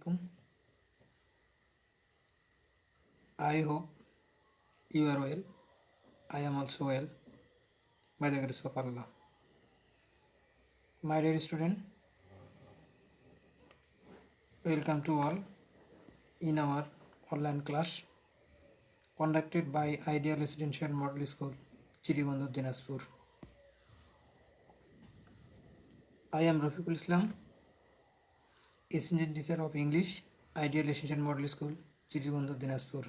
alaikum. I hope you are well. I am also well by the grace of Allah. My dear student, welcome to all in our online class conducted by Ideal Residential Model School, Chiribandhu, Dinaspur. I am Rafiqul Islam, Assistant Teacher of English, Ideal Residential Model School, Chiribandhu, Dinaspur.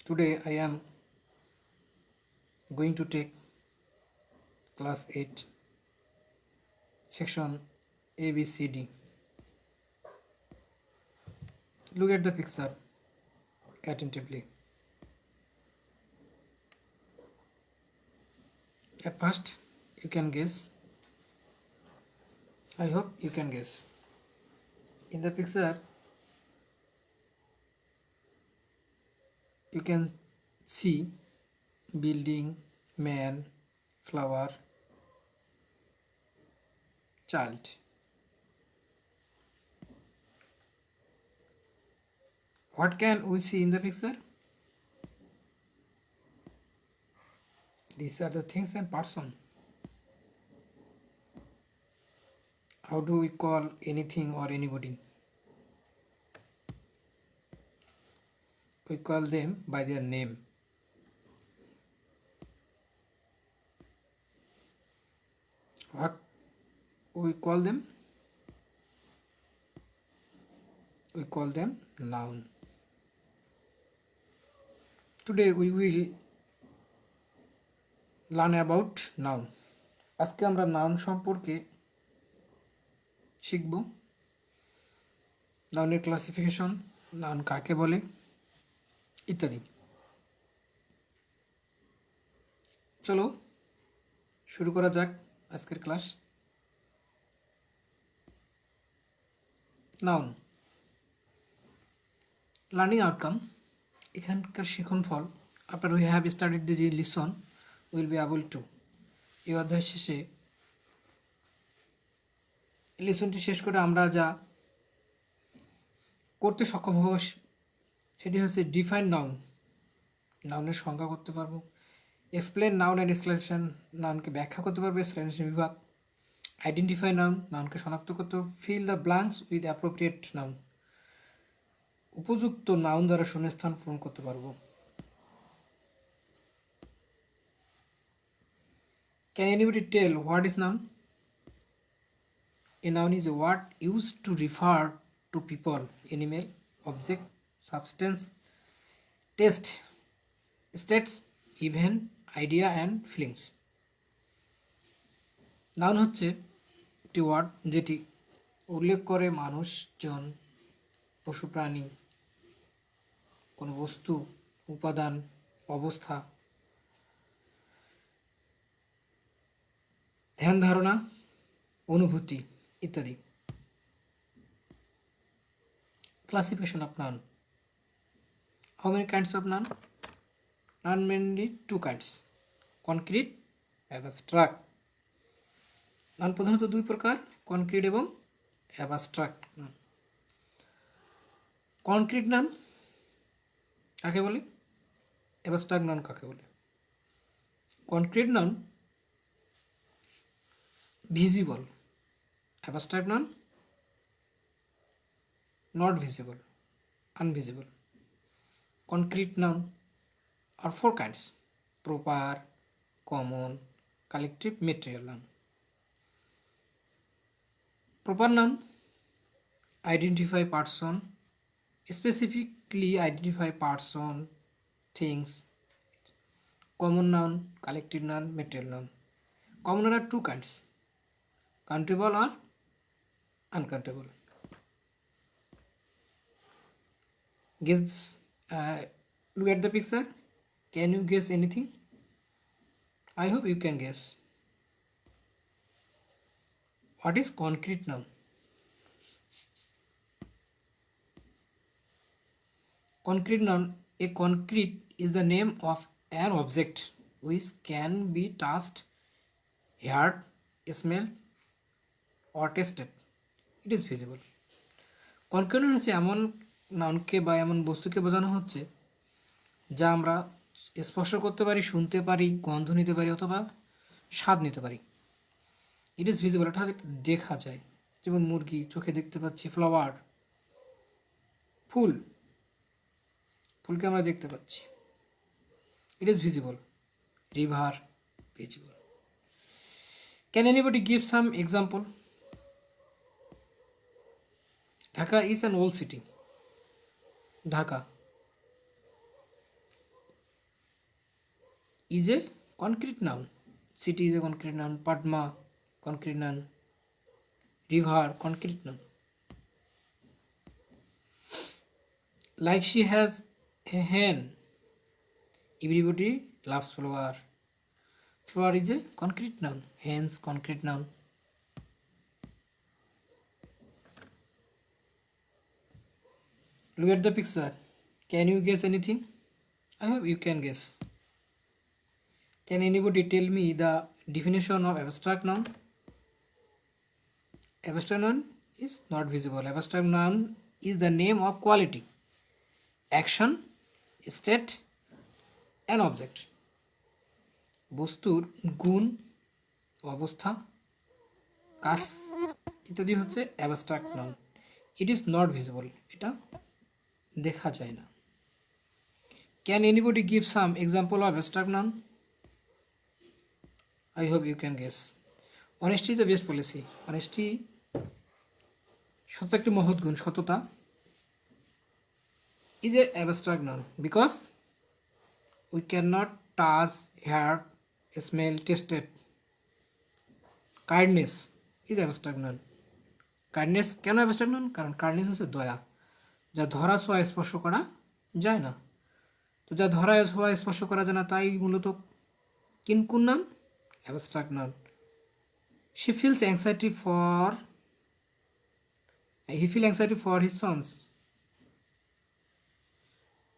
Today I am going to take class 8 section ABCD. Look at the picture attentively. At first you can guess. I hope you can guess. In the picture you can see building, man, flower, child. What can we see in the picture? These are the things and person. How do we call anything or anybody? We call them by their name. What we call them? We call them noun. Today we will learn about noun. আজকে আমরা noun সম্পর্কে শিখব। নাউনের classification, noun কাকে বলে ইত্যাদি। চলো শুরু করা যাক আজকের ক্লাস। নাউন লার্নিং আউটকাম, এখানকার শিখন ফল। After we have studied the lesson will be able to, এই অধ্যায় শেষে লিসনটি শেষ করে আমরা যা করতে সক্ষম হব সেটি হচ্ছে ডিফাইন নাউন, নাউনের সংজ্ঞা করতে পারবো। এক্সপ্লেন নাউন অ্যান্ড এক্সক্লেমেশন, নাউনকে ব্যাখ্যা করতে পারবে এক্সক্লেমেশন বিভাগ। আইডেন্টিফাই নাউন, নাউনকে শনাক্ত করতে। Fill the blanks with appropriate noun, উপযুক্ত নাউন দ্বারা শূন্যস্থান পূরণ করতে পারবো। Can anybody tell what is noun? A noun is a word used to refer to people, animal, object, substance, taste, states, event, idea and feelings. Noun হচ্ছে একটি word যেটি উল্লেখ করে মানুষজন, পশু প্রাণী, কোনো বস্তু, উপাদান, অবস্থা, ধ্যান ধারণা, অনুভূতি ইত্যাদি। Classification of noun. How many kinds of noun? Noun mainly two kinds, concrete, abstract. Noun প্রধানত দুই প্রকার, কনক্রিট এবং অ্যাবস্ট্রাক্ট নাউন। কনক্রিট নাউন কাকে বলে? অ্যাবস্ট্রাক্ট নাউন কাকে বলে? Concrete noun visible, abstract noun not visible, invisible. Concrete noun are four kinds: proper, common, collective, material noun. Proper noun identify person, specifically identify person, things. Common noun, collective noun, material noun. Common noun are two kinds: countable or uncountable. Guess, look at the picture. Can you guess anything? I hope you can guess. What is concrete noun? Concrete noun, a concrete is the name of an object which can be touched, heard, smelled or tasted. It is visible. Concrete হচ্ছে এমন নাউনকে বা এমন বস্তুকে বোঝানো হচ্ছে যা আমরা স্পর্শ করতে পারি, শুনতে পারি, গন্ধ নিতে পারি অথবা স্বাদ নিতে পারি। ইট ইজ ভিজিবল, অর্থাৎ দেখা যায়। যেমন মুরগি, চোখে দেখতে পাচ্ছি। ফ্লাওয়ার, ফুল, ফুলকে আমরা দেখতে পাচ্ছি। It is visible. River, visible. Can anybody give some example? Dhaka is an old city. Dhaka is a concrete noun. City is a concrete noun. Padma, concrete noun. River, concrete noun. Like she has a hen. Everybody loves flower. Flower is a concrete noun. Hence, concrete noun. Look at the picture. Can you guess anything? I hope you can guess. Can anybody tell me the definition of abstract noun? Abstract noun is not visible. Abstract noun is the name of quality, action, state, an object. বস্তুর গুণ, অবস্থা, কাজ ইত্যাদি হচ্ছে abstract noun. It is not visible, এটা দেখা যায় না। Can anybody give some example of abstract noun? I hope you can guess. Honesty is the best policy. Honesty সত্য একটি মহৎ গুণ। সততা is a abstract noun because we cannot touch, hear, smell, taste it. Kindness is abstract noun. Kindness কেন abstract noun? কারণ kindness হচ্ছে দয়া, যা ধরা ছোঁয়া স্পর্শ করা যায় না। তো যা ধরা ছোঁয়া স্পর্শ করা যায় না তাই মূলত কোন নাম? Abstract noun. He feels anxiety for his sons.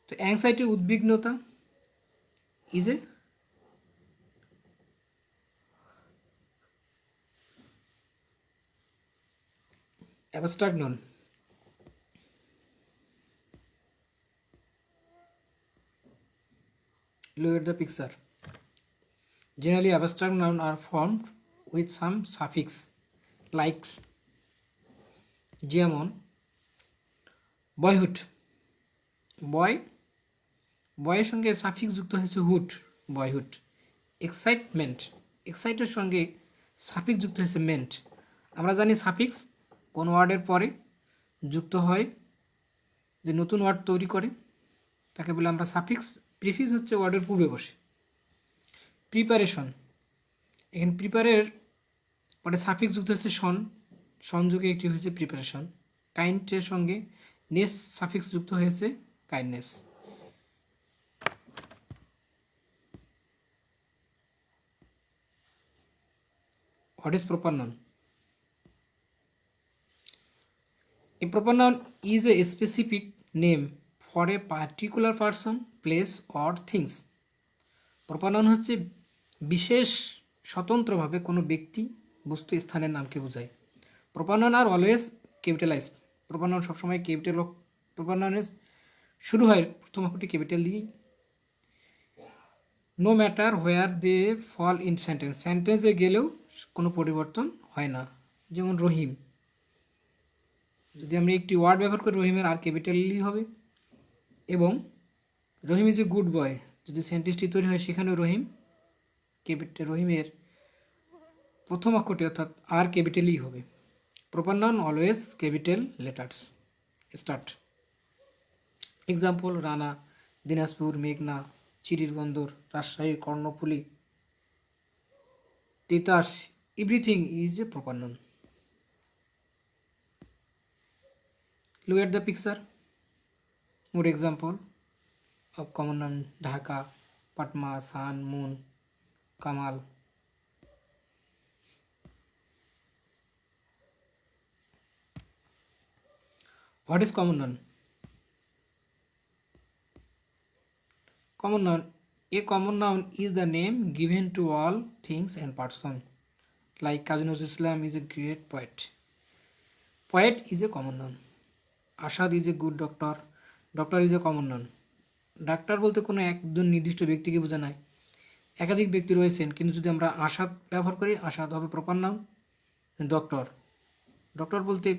তো অ্যাংজাইটি, উদ্বিগ্নতা is a abstract noun. Look at the picture. Generally, abstract nouns are formed with some suffix like যেমন বয়হুড, বয়ের সঙ্গে সাফিক্স যুক্ত হয়েছে হুড, বয়হুড। এক্সাইটমেন্ট, এক্সাইটের সঙ্গে suffix যুক্ত হয়েছে মেন্ট। আমরা জানি সাফিক্স কোন ওয়ার্ডের পরে যুক্ত হয়, যে নতুন ওয়ার্ড তৈরি করে তাকে বলে আমরা সাফিক্স। প্রিফিক্স হচ্ছে ওয়ার্ডের পূর্বে বসে। প্রিপারেশন, এখানে প্রিপারের পরে সাফিক্স যুক্ত হয়েছে সন, সংযোগে একটি হয়েছে প্রিপারেশন। কাইন্ডের সঙ্গে নেস সাফিক্স যুক্ত হয়েছে kindness. What is proper noun? A proper noun is a specific name for a particular person, place or things. Proper noun হচ্ছে বিশেষ স্বতন্ত্রভাবে কোনো ব্যক্তি, বস্তু, স্থানের নামকে বোঝায়। Proper noun are always capitalized. Proper noun সবসময় ক্যাপিটাল, প্রপার নাউনের শুরু হয় প্রথম অক্ষরটি ক্যাপিটাল দিয়ে। No matter where they fall in sentence, সেন্টেন্সে গেলেও কোনো পরিবর্তন হয় না। যেমন রহিম, যদি আমরা একটি ওয়ার্ড ব্যবহার করি রহিমের আর ক্যাপিটালই হবে। এবং রহিম ইজ এ গুড বয়, যদি সেন্টেন্সটি তৈরি হয় সেখানেও রহিম ক্যাপিটাল, রহিমের প্রথম অক্ষরটি অর্থাৎ আর ক্যাপিটালই হবে। Proper noun always capital letters start. Example Rana, Dinajpur, মেঘনা, চিরির বন্দর, রাজশাহীর Karnaphuli, Titas, everything is a proper noun. Look at the picture. Good example of common noun: Dhaka, Patma, sun, moon, Kamal. What is common noun? Common noun. A common noun is the name given to all things and person. like Kazi Nazrul Islam is a great poet. Poet is a common noun. Ashad is a good doctor. Doctor is a common noun. Doctor বলতে কোনো একজন নির্দিষ্ট ব্যক্তিকে বোঝায়, একাধিক ব্যক্তি রয়েছেন, কিন্তু যদি আমরা আসাদ ব্যবহার করি, আসাদ হবে প্রপার নাম। ডক্টর, ডক্টর বলতে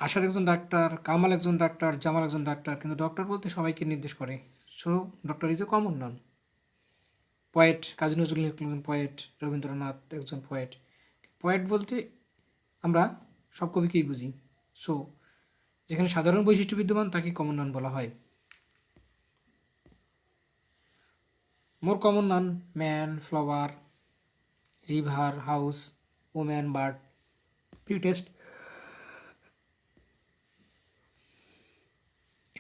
আসাদ একজন ডাক্তার, কামাল একজন ডাক্তার, জামাল একজন ডাক্তার, কিন্তু ডক্টর বলতে সবাইকে নির্দেশ করে। So doctor is a common noun. Poet, Kazi Nazrul একজন পয়েট, রবীন্দ্রনাথ একজন পয়েট। পয়েট বলতে আমরা সব কবিকেই বুঝি। সো যেখানে সাধারণ বৈশিষ্ট্য বিদ্যমান তাকে কমন নাউন বলা হয়। More common noun man, flower, river, house, woman, bird, fittest.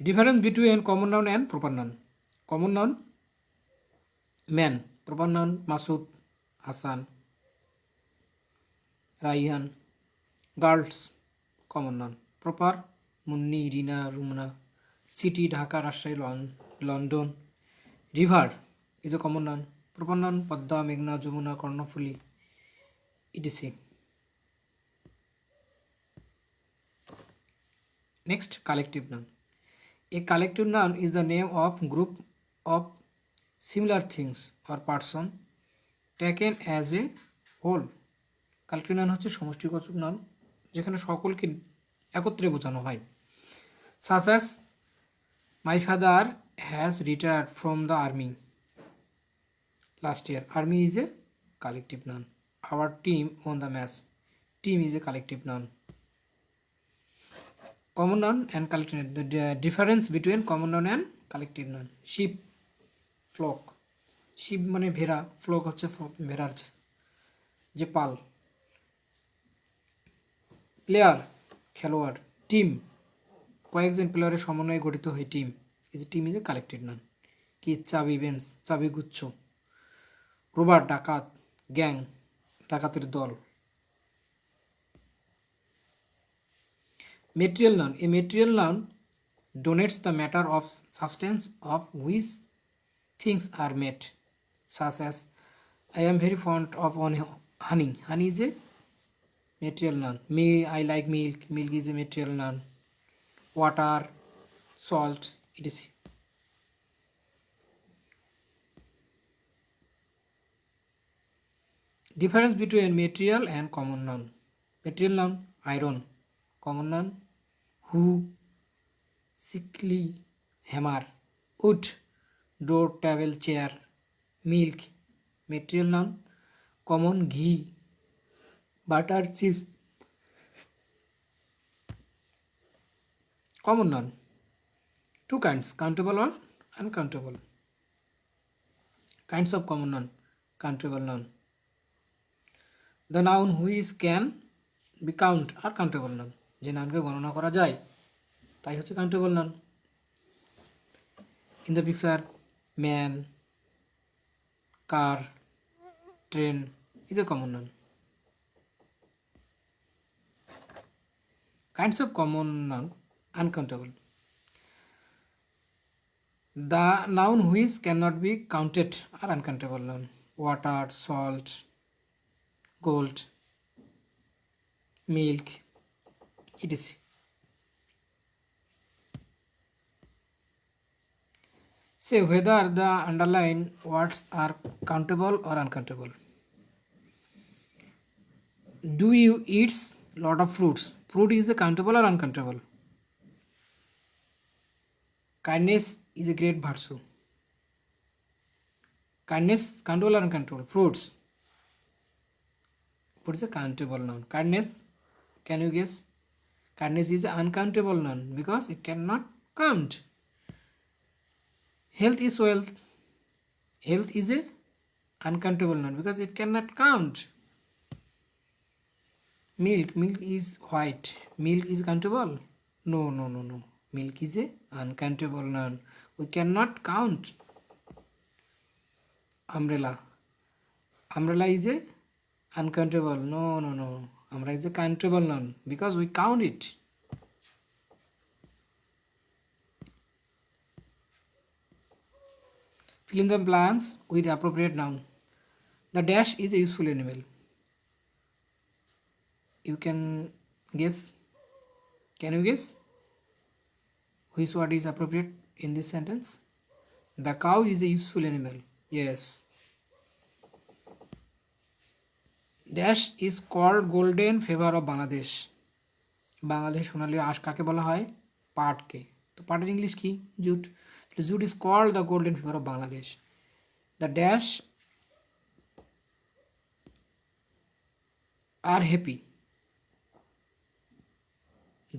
Difference between common noun and proper noun. Common noun man, proper noun Masud, Hassan, Rayhan. Girls, common noun proper Munni, Rina, Rumna. City, Dhaka, Rajshahi, London. River is a common noun, proper noun Padma, Meghna, Jamuna, Karnafuli, etc. Next, collective noun. A collective noun is the name of group of similar things or person taken as a whole. Collective noun হচ্ছে সমষ্টিবাচক noun, যেখানে সকলকে একত্রে বোঝানো হয়। Such as my father has retired from the army last year. Army is a collective noun. Our team won the match. Team is a collective noun. Common noun and collective noun. The difference between common noun and collective noun. Sheep, flock. Sheep মানে ভেড়া, flock হচ্ছে ভেড়ার যে পাল। Player, খেলোয়াড়। Team, কয়েকজন প্লেয়ারের সমন্বয়ে গঠিত হয় team. Team is a collective noun. কি, চাবি, বেঞ্চ, চাবি গুচ্ছ। রোবার, ডাকাত, গ্যাং, ডাকাতের দল। Material noun. A material noun denotes the matter of substance of which things are made, such as I am very fond of honey. Honey is a material noun. I like milk. Milk is a material noun. Water, salt, etc. Difference between material and common noun. Material noun iron. Common noun who, sickly, hammer. Wood, door, table, chair. Milk, material noun common ghee, butter, cheese. Common noun two kinds, countable or uncountable. Kinds of common noun. Countable noun, the noun which can be count or countable noun. যে নাউনকে গণনা করা যায় তাই হচ্ছে countable noun. In the picture man, car, train is a common noun. Kinds of common noun uncountable, the noun which cannot be counted are uncountable noun. Water, salt, gold, milk, etc. Say whether the underlying words are countable or uncountable. Do you eat lot of fruits? Fruit is a countable or uncountable? Kindness is a great virtue. Kindness countable or uncountable? Fruits. Fruit is a countable noun. Kindness, can you guess? Kindness is an uncountable noun because it cannot count. Health is wealth. Health is a uncountable noun because it cannot count. Milk is white. Milk is countable? No. Milk is a uncountable noun. We cannot count. Umbrella is a uncountable. No. Umbrella is a countable noun because we count it. Fill in the blanks with the appropriate noun. The dash is a useful animal. You can guess. Can you guess which word is appropriate in this sentence? The cow is a useful animal. Yes. Dash is called golden fever of Bangladesh. Bangladesh সোনালী আঁশ কাকে বলা হয়? পাটকে। তো পাটের English কি? Jute. Jute is called the golden fever of Bangladesh. The dash R happy.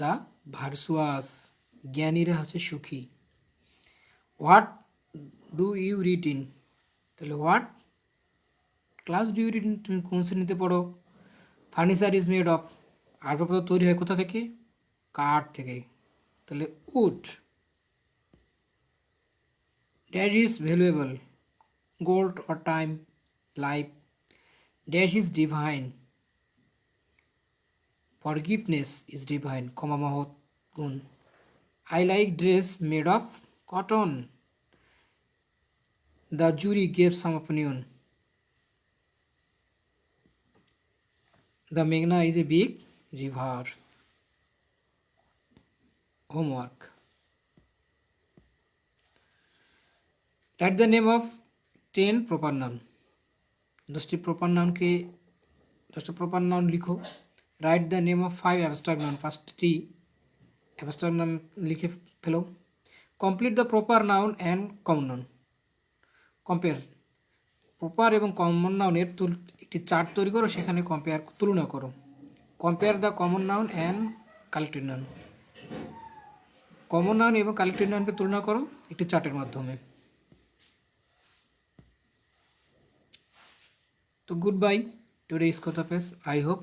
The virtuous, জ্ঞানীরা হচ্ছে সুখী। What do you read in? তাহলে what class do you read in, তুমি কোন শ্রেণীতে পড়ো? ফার্নিচার ইজ মেড অফ, আসবাবপত্র তৈরি হয় কোথা থেকে? কাঠ থেকে। তাহলে wood. Dash is valuable, gold or time, life. Dash is divine, forgiveness is divine, ক্ষমা মহৎ গুণ। I like dress made of cotton. The jury gave some opinion. The Meghna is a big river. Homework. Write the name of 10 proper noun. 10টি proper noun কে 10টা proper noun লিখো। Write the name of 5 abstract noun. 5টি abstract noun লিখে ফেলো। Complete the proper noun and common noun. Compare. Proper এবং common noun একটি chart তৈরি করো, সেখানে তুলনা করো। Compare the common noun and collected noun. Common noun এবং কালেক্টেড নাউনকে তুলনা করো একটি চার্টের মাধ্যমে। তো গুড বাই, টুডে ইজ কথা পেস। I hope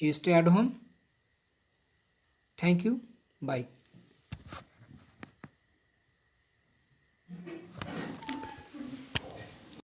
you stay at home. Thank you, by.